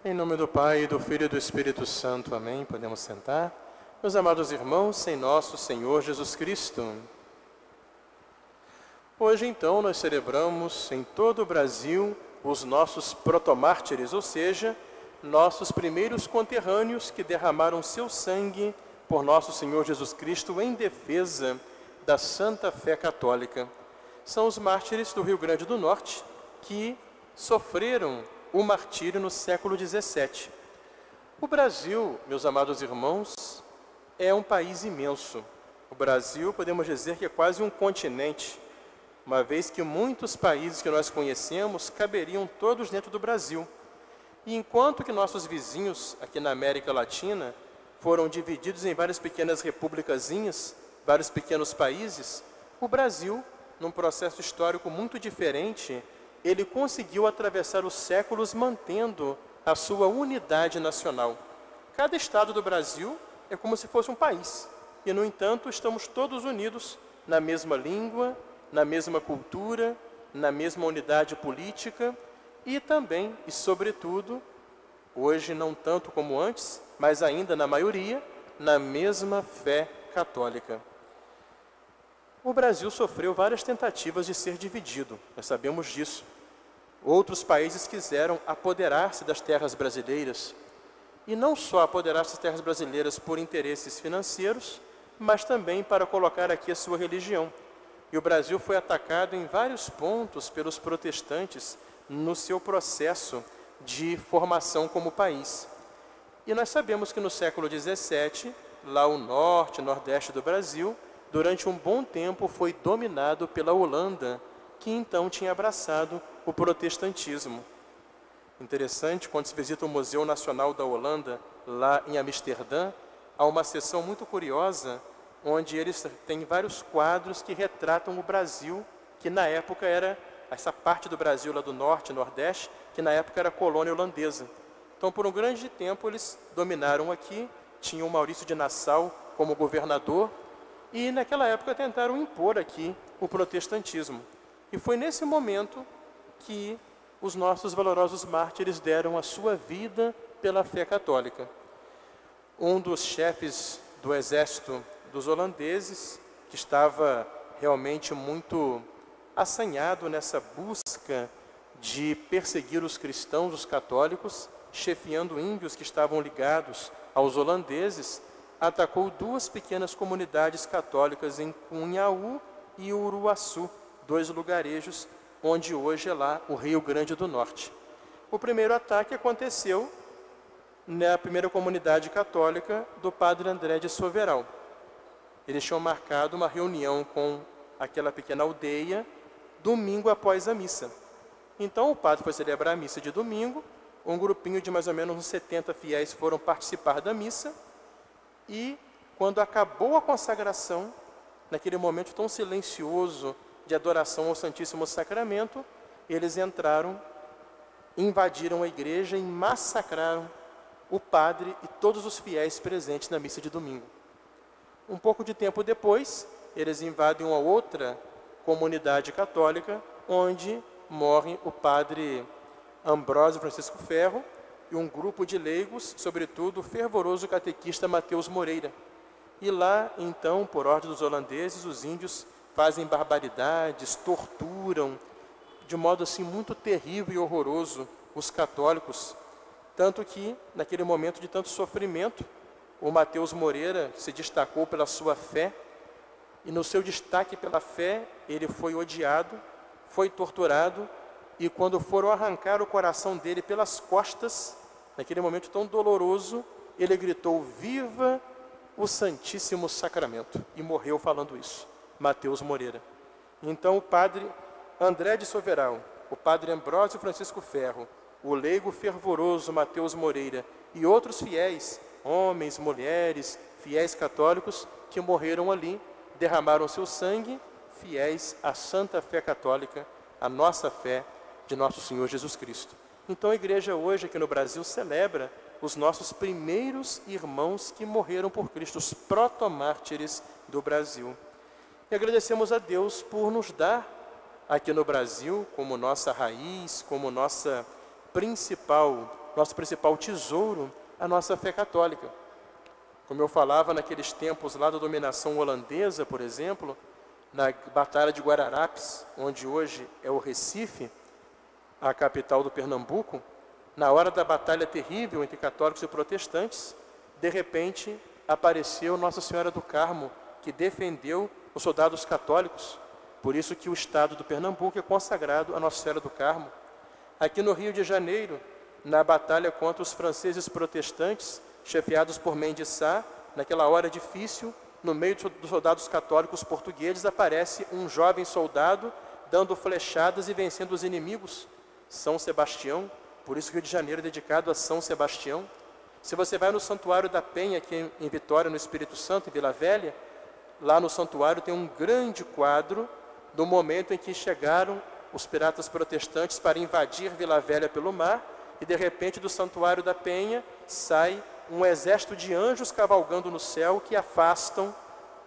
Em nome do Pai, do Filho e do Espírito Santo. Amém. Podemos sentar. Meus amados irmãos, em nosso Senhor Jesus Cristo. Hoje, então, nós celebramos em todo o Brasil os nossos protomártires, ou seja, nossos primeiros conterrâneos que derramaram seu sangue por nosso Senhor Jesus Cristo em defesa da Santa Fé Católica. São os mártires do Rio Grande do Norte que sofreram o martírio no século XVII. O Brasil, meus amados irmãos, é um país imenso. O Brasil, podemos dizer que é quase um continente, uma vez que muitos países que nós conhecemos caberiam todos dentro do Brasil. E enquanto que nossos vizinhos aqui na América Latina foram divididos em várias pequenas repúblicazinhas, vários pequenos países, o Brasil, num processo histórico muito diferente, ele conseguiu atravessar os séculos mantendo a sua unidade nacional. Cada estado do Brasil é como se fosse um país. E, no entanto, estamos todos unidos na mesma língua, na mesma cultura, na mesma unidade política e também, e sobretudo, hoje não tanto como antes, mas ainda na maioria, na mesma fé católica. O Brasil sofreu várias tentativas de ser dividido, nós sabemos disso. Outros países quiseram apoderar-se das terras brasileiras, e não só apoderar-se das terras brasileiras por interesses financeiros, mas também para colocar aqui a sua religião. E o Brasil foi atacado em vários pontos pelos protestantes no seu processo de formação como país. E nós sabemos que no século XVII, lá o norte e nordeste do Brasil, durante um bom tempo foi dominado pela Holanda, que então tinha abraçado o protestantismo. Interessante, quando se visita o Museu Nacional da Holanda, lá em Amsterdã, há uma seção muito curiosa, onde eles têm vários quadros que retratam o Brasil, que na época era essa parte do Brasil lá do norte e nordeste, que na época era colônia holandesa. Então, por um grande tempo, eles dominaram aqui, tinham Maurício de Nassau como governador, e naquela época tentaram impor aqui o protestantismo. E foi nesse momento que os nossos valorosos mártires deram a sua vida pela fé católica. Um dos chefes do exército dos holandeses, que estava realmente muito assanhado nessa busca de perseguir os cristãos, os católicos, chefiando índios que estavam ligados aos holandeses, atacou duas pequenas comunidades católicas em Cunhaú e Uruaçu, dois lugarejos onde hoje é lá o Rio Grande do Norte. O primeiro ataque aconteceu na primeira comunidade católica do padre André de Soveral. Eles tinham marcado uma reunião com aquela pequena aldeia domingo após a missa. Então o padre foi celebrar a missa de domingo, um grupinho de mais ou menos uns 70 fiéis foram participar da missa e quando acabou a consagração, naquele momento tão silencioso de adoração ao Santíssimo Sacramento, eles entraram, invadiram a igreja e massacraram o padre e todos os fiéis presentes na missa de domingo. Um pouco de tempo depois, eles invadem uma outra comunidade católica, onde morre o padre Ambrósio Francisco Ferro e um grupo de leigos, sobretudo o fervoroso catequista Mateus Moreira. E lá, então, por ordem dos holandeses, os índios fazem barbaridades, torturam, de modo assim muito terrível e horroroso, os católicos. Tanto que, naquele momento de tanto sofrimento, o Mateus Moreira se destacou pela sua fé, e no seu destaque pela fé, ele foi odiado, foi torturado, e quando foram arrancar o coração dele pelas costas, naquele momento tão doloroso, ele gritou: "Viva o Santíssimo Sacramento!" e morreu falando isso, Mateus Moreira. Então o padre André de Soveral, o padre Ambrósio Francisco Ferro, o leigo fervoroso Mateus Moreira e outros fiéis, homens, mulheres, fiéis católicos que morreram ali, derramaram seu sangue, fiéis à Santa Fé Católica, a nossa fé de nosso Senhor Jesus Cristo. Então a igreja hoje aqui no Brasil celebra os nossos primeiros irmãos que morreram por Cristo, os protomártires do Brasil. E agradecemos a Deus por nos dar aqui no Brasil, como nossa raiz, como nossa nosso principal tesouro, a nossa fé católica. Como eu falava naqueles tempos lá da dominação holandesa, por exemplo, na Batalha de Guararapes, onde hoje é o Recife, a capital do Pernambuco, na hora da batalha terrível entre católicos e protestantes, de repente apareceu Nossa Senhora do Carmo, que defendeu os soldados católicos. Por isso que o estado do Pernambuco é consagrado a Nossa Senhora do Carmo. Aqui no Rio de Janeiro, na batalha contra os franceses protestantes, chefiados por Mendes Sá, naquela hora difícil, no meio dos soldados católicos portugueses, aparece um jovem soldado dando flechadas e vencendo os inimigos, São Sebastião. Por isso que o Rio de Janeiro é dedicado a São Sebastião. Se você vai no Santuário da Penha, aqui em Vitória, no Espírito Santo, em Vila Velha, lá no santuário tem um grande quadro do momento em que chegaram os piratas protestantes para invadir Vila Velha pelo mar, e de repente do Santuário da Penha sai um exército de anjos cavalgando no céu que afastam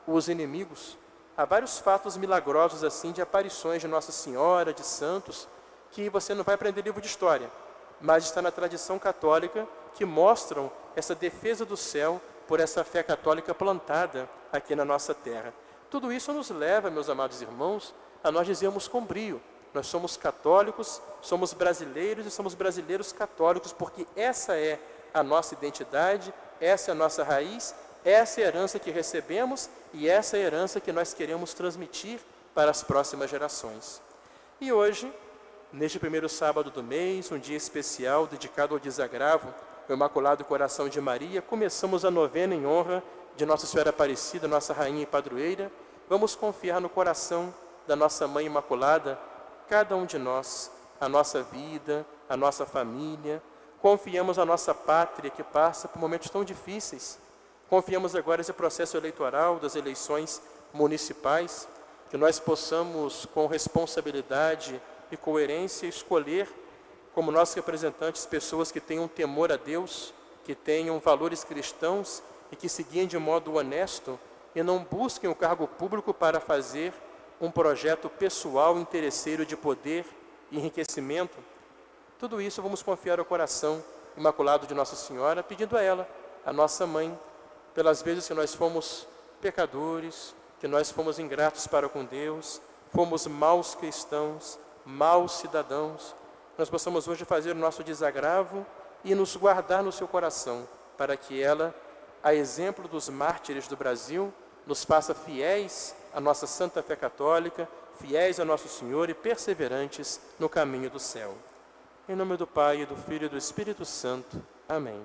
os inimigos. Há vários fatos milagrosos assim de aparições de Nossa Senhora, de santos, que você não vai aprender livro de história, mas está na tradição católica, que mostram essa defesa do céu por essa fé católica plantada aqui na nossa terra. Tudo isso nos leva, meus amados irmãos, a nós dizermos com brio: nós somos católicos, somos brasileiros e somos brasileiros católicos, porque essa é a nossa identidade, essa é a nossa raiz, essa é a herança que recebemos e essa é a herança que nós queremos transmitir para as próximas gerações. E hoje, neste primeiro sábado do mês, um dia especial dedicado ao desagravo, o Imaculado Coração de Maria, começamos a novena em honra de Nossa Senhora Aparecida, nossa rainha e padroeira. Vamos confiar no coração da nossa Mãe Imaculada, cada um de nós, a nossa vida, a nossa família. Confiamos a nossa pátria que passa por momentos tão difíceis. Confiamos agora esse processo eleitoral das eleições municipais, que nós possamos, com responsabilidade e coerência, escolher como nossos representantes pessoas que tenham temor a Deus, que tenham valores cristãos e que se guiem de modo honesto e não busquem o cargo público para fazer um projeto pessoal interesseiro de poder e enriquecimento. Tudo isso vamos confiar ao coração imaculado de Nossa Senhora, pedindo a ela, a nossa mãe, pelas vezes que nós fomos pecadores, que nós fomos ingratos para com Deus, fomos maus cristãos, maus cidadãos, nós possamos hoje fazer o nosso desagravo e nos guardar no seu coração, para que ela, a exemplo dos mártires do Brasil, nos faça fiéis à nossa santa fé católica, fiéis a Nosso Senhor e perseverantes no caminho do céu. Em nome do Pai, do Filho e do Espírito Santo. Amém.